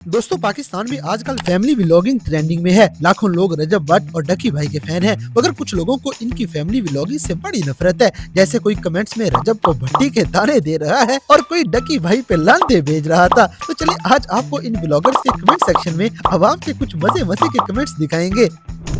दोस्तों पाकिस्तान में आजकल फैमिली व्लॉगिंग ट्रेंडिंग में है। लाखों लोग रजब भट्ट और डकी भाई के फैन हैं, मगर कुछ लोगों को इनकी फैमिली व्लॉगिंग से बड़ी नफरत है। जैसे कोई कमेंट्स में रजब को भट्टी के दाने दे रहा है और कोई डकी भाई पे लांते भेज रहा था। तो चलिए आज आपको इन ब्लॉगर्स के कमेंट सेक्शन में अवाम के कुछ मजे मजे के कमेंट्स दिखाएंगे।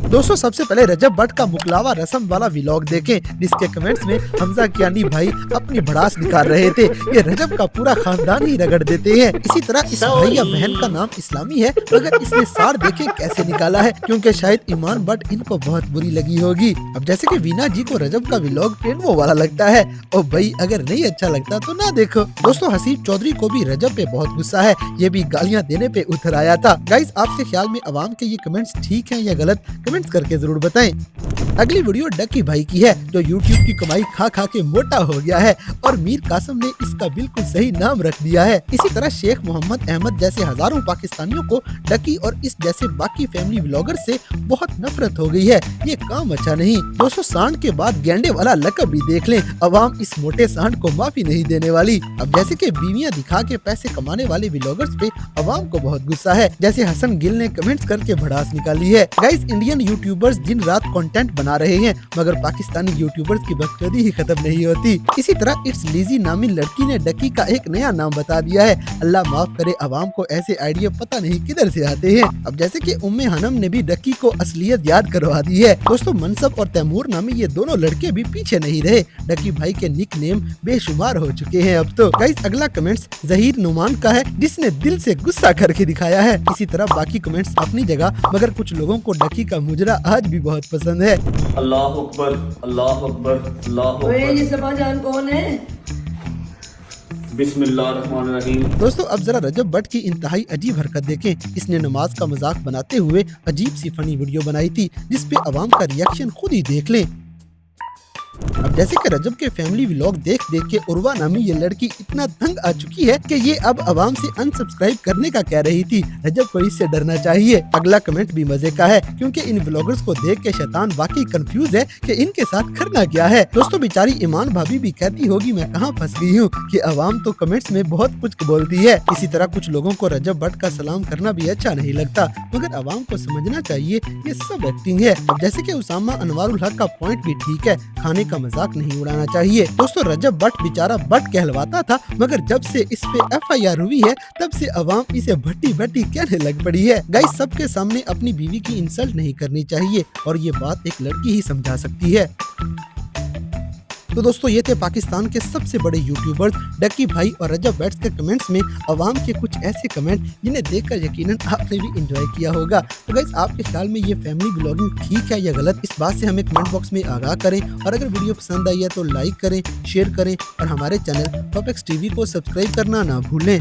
दोस्तों सबसे पहले रजब भट्ट का मुकलावा रस्म वाला व्लॉग देखें, जिसके कमेंट्स में हमजा कियानी भाई अपनी भड़ास निकाल रहे थे। ये रजब का पूरा खानदान ही रगड़ देते हैं। इसी तरह इस भाई या बहन का नाम इस्लामी है, मगर इसने सार देखे कैसे निकाला है, क्योंकि शायद ईमान भट्ट इनको बहुत बुरी लगी होगी। अब जैसे कि वीना जी को रजब का व्लॉग ट्रेंडो वाला लगता है, और भाई अगर नहीं अच्छा लगता तो ना देखो। दोस्तों हसीब चौधरी को भी रजब पे बहुत गुस्सा है, ये भी गालियाँ देने पे उतर आया था। गाइस आपके ख्याल में अवाम के ये कमेंट्स ठीक हैं या गलत, कमेंट्स करके जरूर बताएं। अगली वीडियो डकी भाई की है, जो YouTube की कमाई खा खा के मोटा हो गया है और मीर कासिम ने इसका बिल्कुल सही नाम रख दिया है। इसी तरह शेख मोहम्मद अहमद जैसे हजारों पाकिस्तानियों को डकी और इस जैसे बाकी फैमिली व्लॉगर से बहुत नफरत हो गई है। ये काम अच्छा नहीं। दोस्तों सांड के बाद गेंडे वाला लकब भी देख लें, अवाम इस मोटे सांड को माफी नहीं देने वाली। अब जैसे कि बीवियां दिखा के पैसे कमाने वाले व्लॉगर्स पे अवाम को बहुत गुस्सा है, जैसे हसन गिल ने कमेंट्स करके भड़ास निकाली है। गाइस इंडियन यूट्यूबर्स दिन रात कंटेंट बना रहे हैं, मगर पाकिस्तानी यूट्यूबर्स की बकचोदी ही खत्म नहीं होती। इसी तरह इट्स लीजी नामी लड़की ने डकी का एक नया नाम बता दिया है। अल्लाह माफ करे, अवाम को ऐसे आइडिया पता नहीं किधर से आते हैं। अब जैसे कि उम्मे हनम ने भी डकी को असलियत याद करवा दी है। दोस्तों मनसब और तैमूर नामी ये दोनों लड़के भी पीछे नहीं रहे, डकी भाई के निक नेम बेशुमार हो चुके हैं अब तो। गाइस अगला कमेंट्स जहीर नुमान का है, जिसने दिल से गुस्सा करके दिखाया है। इसी तरह बाकी कमेंट्स अपनी जगह, मगर कुछ लोगों को डकी का मुजरा आज भी बहुत पसंद है। अल्लाह अकबर, अल्लाह अकबर, अल्लाह अकबर। ये सभा जान कौन है? बिस्मिल्लाहिर्रहमानिर्रहीम। दोस्तों अब जरा रजब भट्ट की इंतहाई अजीब हरकत देखें। इसने नमाज का मजाक बनाते हुए अजीब सी फनी वीडियो बनाई थी, जिसपे अवाम का रिएक्शन खुद ही देख लें। अब जैसे कि रजब के फैमिली व्लॉग देख देख के उर्वा नामी ये लड़की इतना तंग आ चुकी है कि ये अब अवाम से अनसब्सक्राइब करने का कह रही थी। रजब को इससे डरना चाहिए। अगला कमेंट भी मजे का है, क्योंकि इन व्लॉगर्स को देख के शैतान वाकई कंफ्यूज है कि इनके साथ करना क्या है। दोस्तों बेचारी ईमान भाभी भी कहती होगी मैं कहाँ फंस गई हूँ, कि अवाम तो कमेंट्स में बहुत कुछ बोलती है। इसी तरह कुछ लोगों को रजब भट्ट का सलाम करना भी अच्छा नहीं लगता, मगर अवाम को समझना चाहिए ये सब एक्टिंग है। अब जैसे कि उसामा अनवारुल हक का पॉइंट भी ठीक है, खाने का मजाक नहीं उड़ाना चाहिए। दोस्तों रजब भट्ट बेचारा भट्ट कहलवाता था, मगर जब से इस पे FIR हुई है तब से अवाम इसे भट्टी भट्टी कहने लग पड़ी है। गाइस सबके सामने अपनी बीवी की इंसल्ट नहीं करनी चाहिए, और ये बात एक लड़की ही समझा सकती है। तो दोस्तों ये थे पाकिस्तान के सबसे बड़े यूट्यूबर्स डकी भाई और रजब भट्ट के कमेंट्स में अवाम के कुछ ऐसे कमेंट, जिन्हें देखकर यकीनन आपने भी एंजॉय किया होगा। तो गाइस आपके ख्याल में ये फैमिली ब्लॉगिंग ठीक है या गलत, इस बात से हमें कमेंट बॉक्स में आगाह करें। और अगर वीडियो पसंद आई है तो लाइक करें, शेयर करें और हमारे चैनल टॉपिक्स TV को सब्सक्राइब करना ना भूलें।